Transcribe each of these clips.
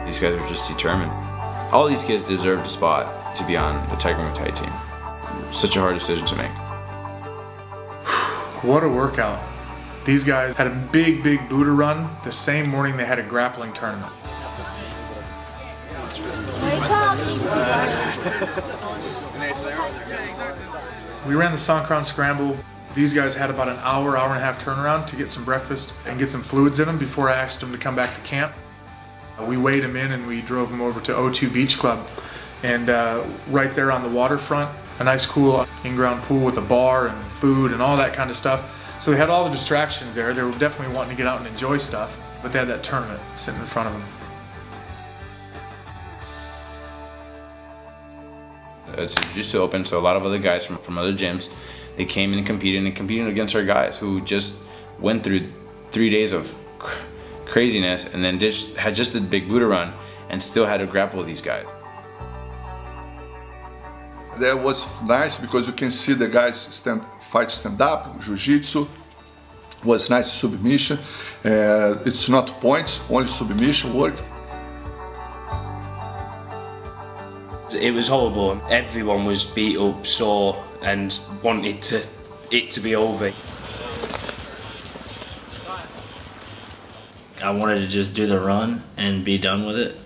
These guys are just determined. All these kids deserve a spot to be on the Tiger Muay Thai team. Such a hard decision to make. What a workout. These guys had a big Buddha run the same morning they had a grappling tournament. We ran the Songkran Scramble. These guys had about an hour and a half turnaround to get some breakfast and get some fluids in them before I asked them to come back to camp. We weighed them in and we drove them over to O2 Beach Club. And right there on the waterfront, a nice cool in-ground pool with a bar and food and all that kind of stuff. So they had all the distractions there. They were definitely wanting to get out and enjoy stuff, but they had that tournament sitting in front of them. It's just open, so a lot of other guys from other gyms, they came in and competed against our guys who just went through 3 days of craziness and then had just a big Buddha run and still had to grapple with these guys. That was nice because you can see the guys fight stand up, jiu-jitsu. Was nice submission. It's not points, only submission work. It was horrible. Everyone was beat up, sore, and wanted it to be over. I wanted to just do the run and be done with it.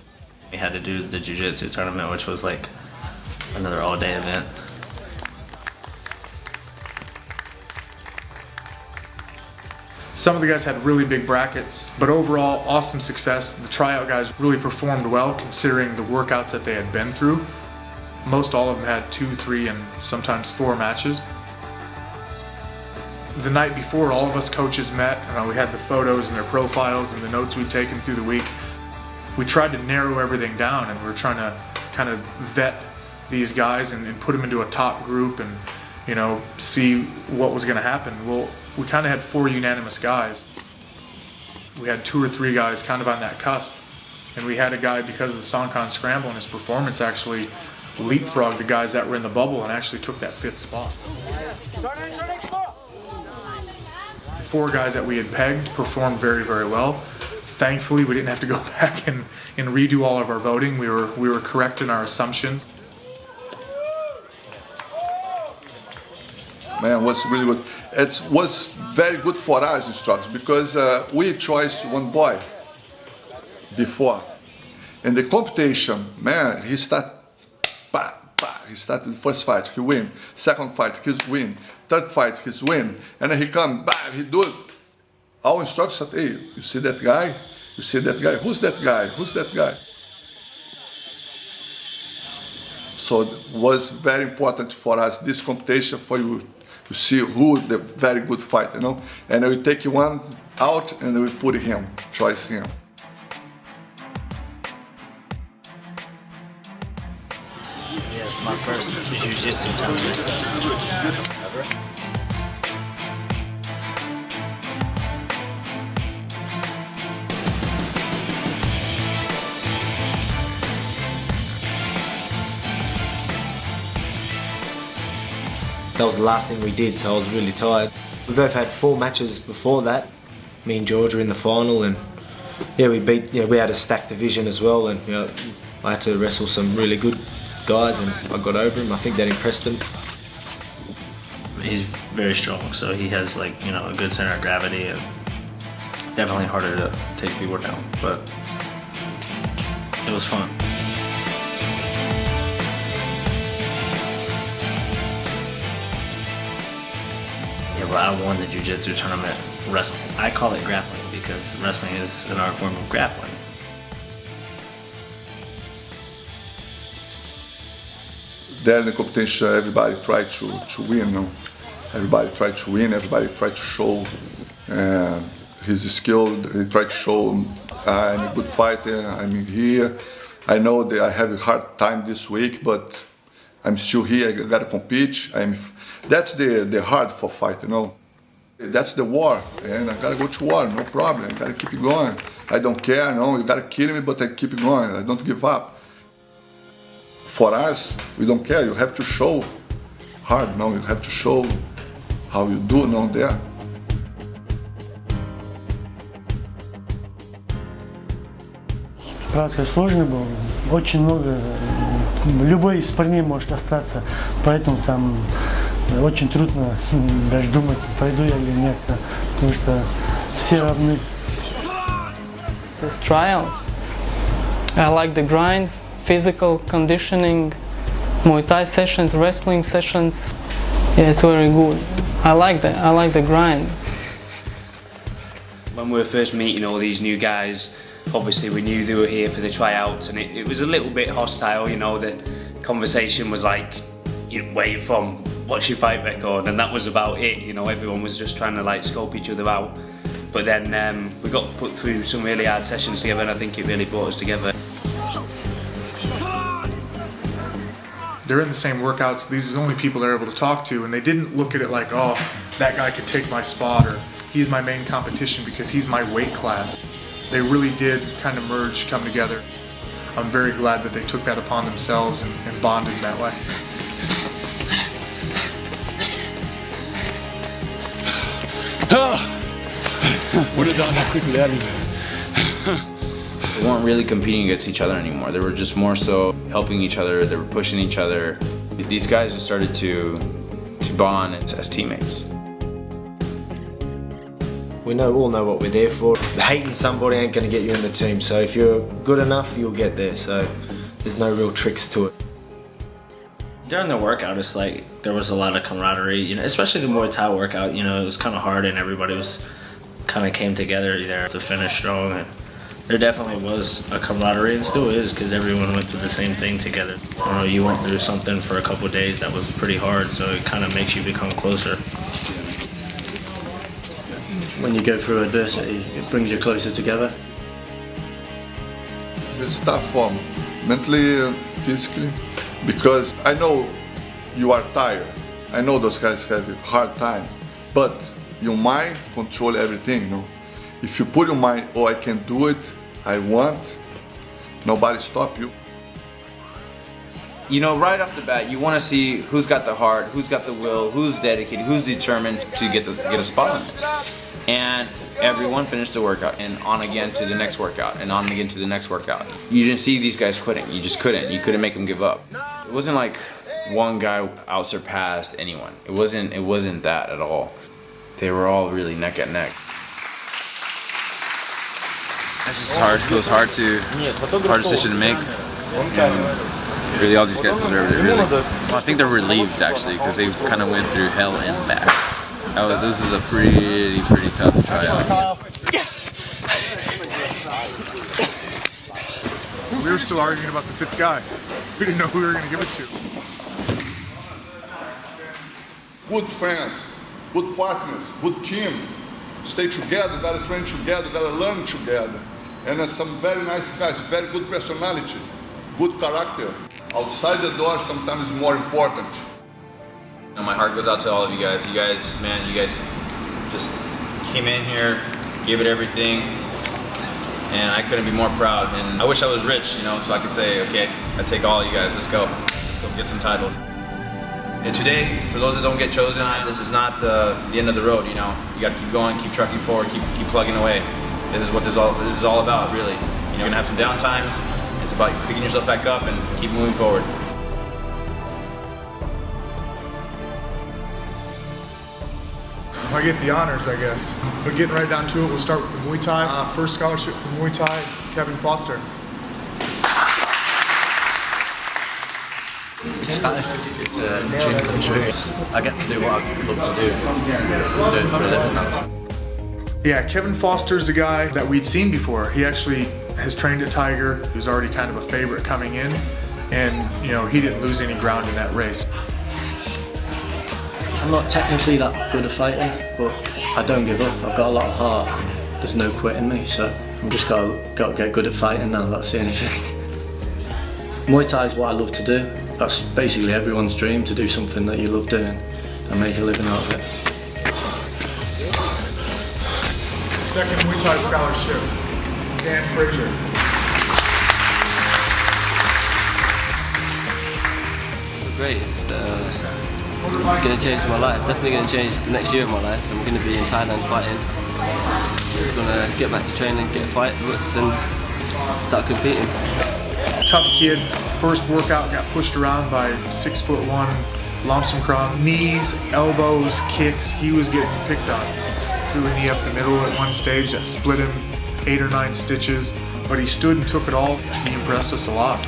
We had to do the jiu-jitsu tournament, which was like another all-day event. Some of the guys had really big brackets, but overall, awesome success. The tryout guys really performed well considering the workouts that they had been through. Most all of them had 2, 3, and sometimes 4 matches. The night before, all of us coaches met. We had the photos and their profiles and the notes we'd taken through the week. We tried to narrow everything down, and we're trying to kind of vet these guys and put them into a top group and, you know, see what was going to happen. Well, we kind of had 4 unanimous guys. We had 2 or 3 guys kind of on that cusp. And we had a guy, because of the Songkran Scramble and his performance, actually leapfrogged the guys that were in the bubble and actually took that 5th spot. 4 guys that we had pegged performed very well. Thankfully, we didn't have to go back and redo all of our voting. We were correct in our assumptions. Man, was really good. It was very good for us instructors because we chose one boy before. In the competition, man, he started the first fight, he win. Second fight, he win. Third fight, he win. And then he come, he do it. Our instructors said, hey, you see that guy? You see that guy? Who's that guy? Who's that guy? So it was very important for us, this competition, for you to see who the very good fighter, you know? And we take one out and we put him, choice him. Yes, my first jiu-jitsu tournament ever. That was the last thing we did, so I was really tired. We both had 4 matches before that. Me and George were in the final, and yeah, we had a stacked division as well, and you know, I had to wrestle some really good guys, and I got over him. I think that impressed him. He's very strong, so he has, like, you know, a good center of gravity, and definitely harder to take people down, but it was fun. Yeah, but I won the jiu-jitsu tournament wrestling. I call it grappling because wrestling is an art form of grappling. There in the competition, everybody tried to win. You know? Everybody tried to win. Everybody tried to show his skill. He tried to show I'm a good fighter. I'm here. I know that I have a hard time this week, but I'm still here. I gotta compete. That's the hard for fight, you know. That's the war, and I gotta go to war. No problem. I gotta keep it going. I don't care. No, you gotta kill me, but I keep it going. I don't give up. For us, we don't care. You have to show hard. No, you have to show how you do. No, there. правда сказать, сложный был. Очень много, любой из парней может остаться, поэтому там очень трудно даже думать, пойду я или нет, потому что все равны. These tryouts, I like the grind, physical conditioning, Muay Thai sessions, wrestling sessions. Yeah, it's very good. I like the grind. When we were first meeting all these new guys, obviously we knew they were here for the tryouts, and it was a little bit hostile, you know. The conversation was like, where you from, what's your fight record, and that was about it, you know. Everyone was just trying to like scope each other out. But then we got put through some really hard sessions together, and I think it really brought us together. They're in the same workouts. These are the only people they're able to talk to, and they didn't look at it like, oh, that guy could take my spot, or he's my main competition because he's my weight class. They really did kind of merge, come together. I'm very glad that they took that upon themselves and bonded that way. They weren't really competing against each other anymore. They were just more so helping each other. They were pushing each other. These guys just started to bond as teammates. We all know what we're there for. Hating somebody ain't gonna get you in the team, so if you're good enough, you'll get there, so there's no real tricks to it. During the workout, it's like there was a lot of camaraderie, you know, especially the Muay Thai workout, you know, it was kind of hard and everybody was kind of came together there to finish strong. And there definitely was a camaraderie, and still is, because everyone went through the same thing together. You know, you went through something for a couple of days that was pretty hard, so it kind of makes you become closer. When you go through adversity, it brings you closer together. It's tough for me, mentally, physically, because I know you are tired. I know those guys have a hard time, but your mind control everything, you know. If you put your mind, oh, I can do it, I want, nobody stop you. You know, right off the bat, you want to see who's got the heart, who's got the will, who's dedicated, who's determined to get a spot on this. And everyone finished the workout and on again to the next workout and on again to the next workout. You didn't see these guys quitting. You just couldn't. You couldn't make them give up. It wasn't like one guy out-surpassed anyone. It wasn't that at all. They were all really neck and neck. It's just hard. It was hard decision to make. Really, all these guys deserved it. Really. Well, I think they're relieved actually, because they kind of went through hell and back. This is a pretty tough tryout. We were still arguing about the fifth guy. We didn't know who we were going to give it to. Good friends, good partners, good team. Stay together, gotta train together, gotta learn together. And some very nice guys, very good personality, good character. Outside the door sometimes is more important. You know, my heart goes out to all of you guys. You guys, man, you guys just came in here, gave it everything, and I couldn't be more proud. And I wish I was rich, you know, so I could say, okay, I take all of you guys, let's go get some titles. And today, for those that don't get chosen, this is not the end of the road, you know. You gotta keep going, keep trucking forward, keep plugging away. This is what this is all about, really. You're gonna have some down times. It's about picking yourself back up and keep moving forward. I get the honors, I guess. But getting right down to it, we'll start with the Muay Thai. First scholarship for Muay Thai, Kevin Foster. It's ecstatic. It's a dream come true. I get to do what I love to do. Do it for a living now. Yeah, Kevin Foster's a guy that we'd seen before. He actually has trained at Tiger. He was already kind of a favorite coming in. And, you know, he didn't lose any ground in that race. I'm not technically that good a fighter, but I don't give up. I've got a lot of heart. There's no quit in me, so I'm just got to get good at fighting now. That's the only thing. Muay Thai is what I love to do. That's basically everyone's dream, to do something that you love doing and make a living out of it. Second Muay Thai scholarship, Dan Frazier. Great, it's going to change my life, definitely going to change the next year of my life. I'm going to be in Thailand fighting. Just want to get back to training, get a fight booked and start competing. Tough kid. First workout got pushed around by 6'1", Lomsomkram. Knees, elbows, kicks. He was getting picked on. Threw a knee up the middle at one stage that split him 8 or 9 stitches. But he stood and took it all. He impressed us a lot.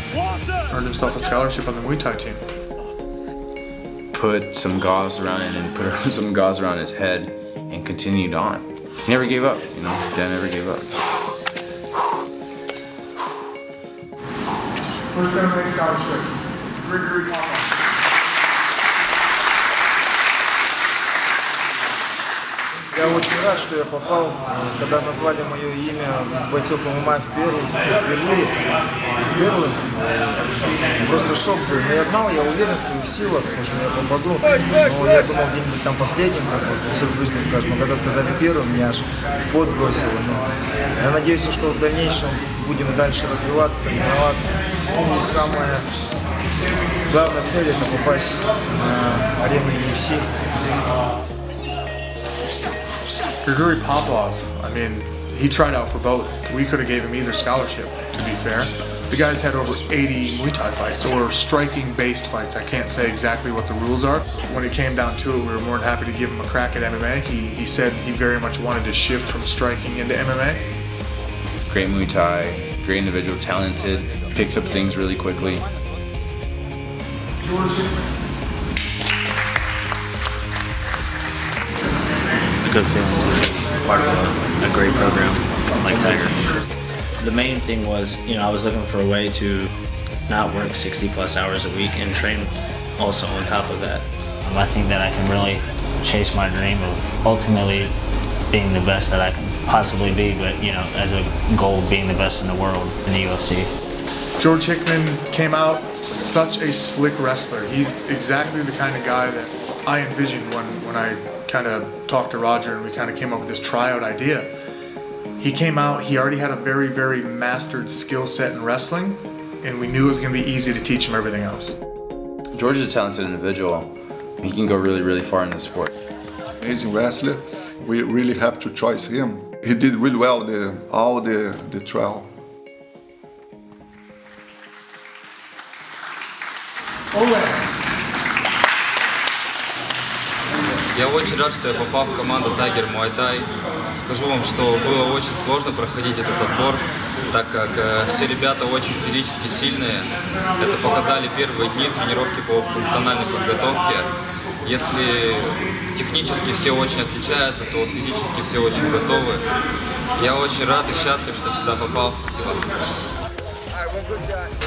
Earned himself a scholarship on the Muay Thai team. Put some gauze around it and put some gauze around his head and continued on. He never gave up, you know, Dan never gave up. First MMA scholarship, Gregory Papa. Я очень рад, что я попал, когда назвали мое имя с бойцов ММА впервые, первым. Просто шок был. Но я знал, я уверен в своих силах, потому что я попаду. Но я думал где-нибудь там последним, как вот сюрпризно скажем. Но когда сказали первым, меня аж в пот бросило. Но я надеюсь, что в дальнейшем будем дальше развиваться, тренироваться. И самая главная цель — это попасть на арену UFC. Grigori Popov, I mean, he tried out for both. We could have gave him either scholarship, to be fair. The guy's had over 80 Muay Thai fights, or striking-based fights. I can't say exactly what the rules are. When it came down to it, we were more than happy to give him a crack at MMA. He said he very much wanted to shift from striking into MMA. Great Muay Thai, great individual, talented, picks up things really quickly. Good feeling to be part of a great program like Tiger. The main thing was, you know, I was looking for a way to not work 60 plus hours a week and train also on top of that. I think that I can really chase my dream of ultimately being the best that I can possibly be, but you know, as a goal of being the best in the world in the UFC. George Hickman came out such a slick wrestler. He's exactly the kind of guy that I envisioned when I kind of talked to Roger and we kind of came up with this tryout idea. He came out, he already had a very, very mastered skill set in wrestling, and we knew it was going to be easy to teach him everything else. George is a talented individual. He can go really, really far in the sport. Amazing wrestler. We really have to choose him. He did really well all the trial. Я очень рад, что я попал в команду Tiger Muay Thai. Скажу вам, что было очень сложно проходить этот отбор, так как все ребята очень физически сильные. Это показали первые дни тренировки по функциональной подготовке. Если технически все очень отличаются, то физически все очень готовы. Я очень рад и счастлив, что сюда попал. Спасибо.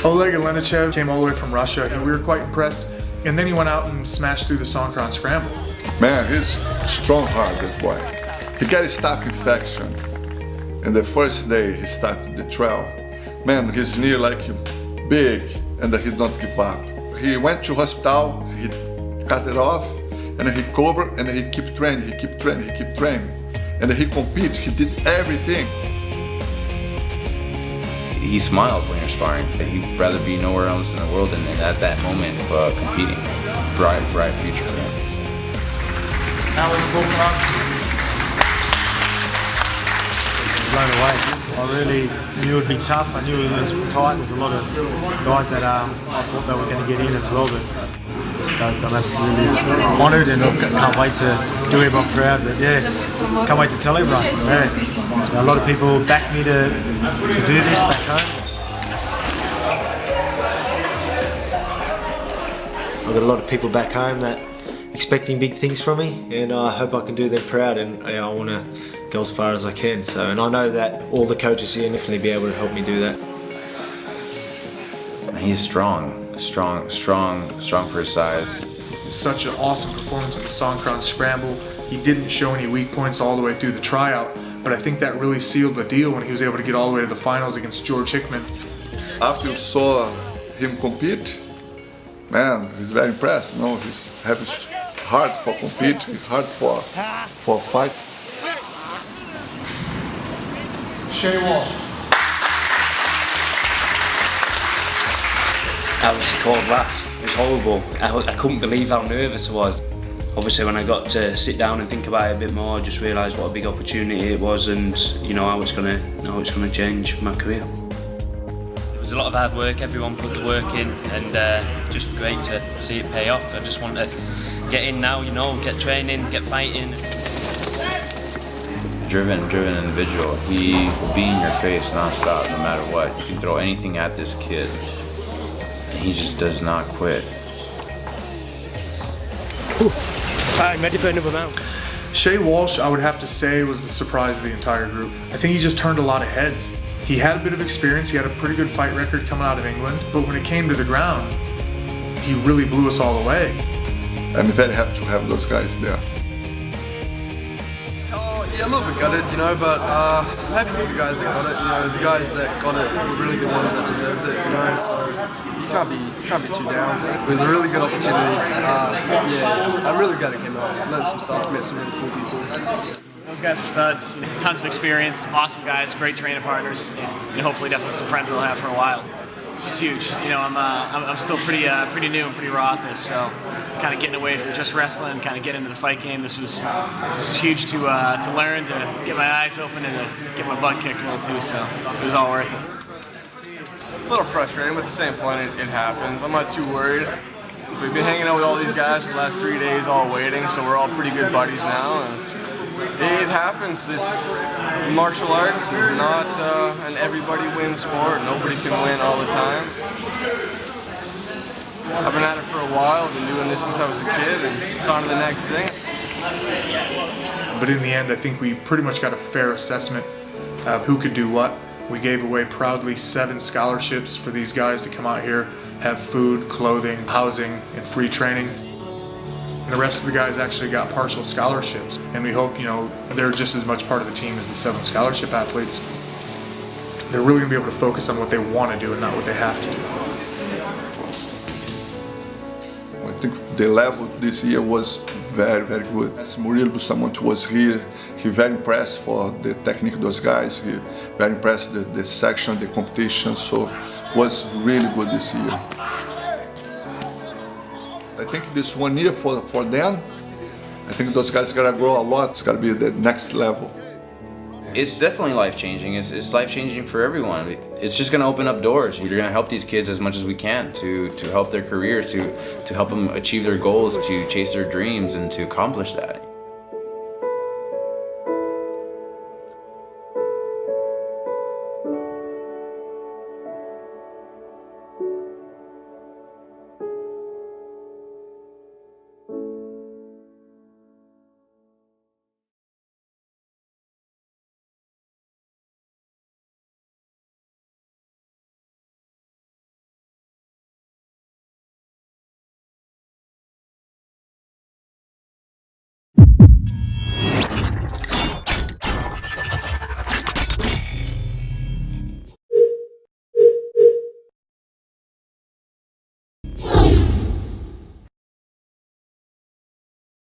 Oleg Elenichev came all the way from Russia, and we were quite impressed. And then he went out and smashed through the Songkran Scramble. Man, he's strong heart, that boy. He got a staph infection. And the first day he started the trial, man, his knee like big, and he did not give up. He went to hospital, he cut it off, and he covered, and he kept training, he kept training, he kept training. And he competed, he did everything. He smiles when you're sparring. He'd rather be nowhere else in the world than at that moment competing. Bright future for him. Alex Volkanovski. Blown away. I really knew it would be tough. I knew it was tight. There's a lot of guys that I thought they were going to get in as well, but stoked. I'm absolutely honoured and can't wait to do everyone proud. But yeah, can't wait to tell everyone. Yeah. A lot of people backed me to do this back home. I've got a lot of people back home that expecting big things from me, and I hope I can do them proud, and I want to go as far as I can. So, and I know that all the coaches here definitely be able to help me do that. He's strong for his size. Such an awesome performance at the Songkran Scramble. He didn't show any weak points all the way through the tryout, but I think that really sealed the deal when he was able to get all the way to the finals against George Hickman. After you saw him compete, man, he's very impressed. You know, he's having hard for compete, hard for fight. Shay Walsh. I was called last. It was horrible. I couldn't believe how nervous I was. Obviously, when I got to sit down and think about it a bit more, I just realised what a big opportunity it was, and you know how it's gonna change my career. was a lot of hard work, everyone put the work in, and just great to see it pay off. I just want to get in now, you know, get training, get fighting. Driven individual. He will be in your face non-stop, no matter what. You can throw anything at this kid, and he just does not quit. I'm ready for another round. Shay Walsh, I would have to say, was the surprise of the entire group. I think he just turned a lot of heads. He had a bit of experience, he had a pretty good fight record coming out of England, but when it came to the ground, he really blew us all away. I'm very happy to have those guys there. Yeah, a little bit gutted, you know, but I'm happy for the guys that got it. You know, the guys that got it were really the ones that deserved it, you know, so you can't be too down. It was a really good opportunity. Yeah, I'm really glad it came out. Learned some stuff, met some really cool people. Those guys are studs, tons of experience, awesome guys, great training partners, and hopefully definitely some friends they'll have for a while. It's just huge. You know, I'm still pretty new and pretty raw at this, so kind of getting away from just wrestling, kind of get into the fight game. This was huge to learn, to get my eyes open, and to get my butt kicked a little too. So it was all worth it. A little frustrating, but at the same point, it happens. I'm not too worried. We've been hanging out with all these guys for the last 3 days, all waiting, so we're all pretty good buddies now. And it happens. It's martial arts is not an everybody wins sport. Nobody can win all the time. I've been at it for a while. I've been doing this since I was a kid, and it's on to the next thing. But in the end, I think we pretty much got a fair assessment of who could do what. We gave away proudly 7 scholarships for these guys to come out here, have food, clothing, housing, and free training. And the rest of the guys actually got partial scholarships. And we hope, you know, they're just as much part of the team as the 7 scholarship athletes. They're really gonna be able to focus on what they want to do and not what they have to do. I think the level this year was very, very good. As Murilo Bustamante was here, he very impressed for the technique of those guys. He very impressed the section, the competition, so it was really good this year. I think this 1 year for them, I think those guys gotta grow a lot. It's gotta be the next level. It's definitely life-changing. It's life-changing for everyone. It's just gonna open up doors. We're gonna help these kids as much as we can to help their careers, to help them achieve their goals, to chase their dreams, and to accomplish that.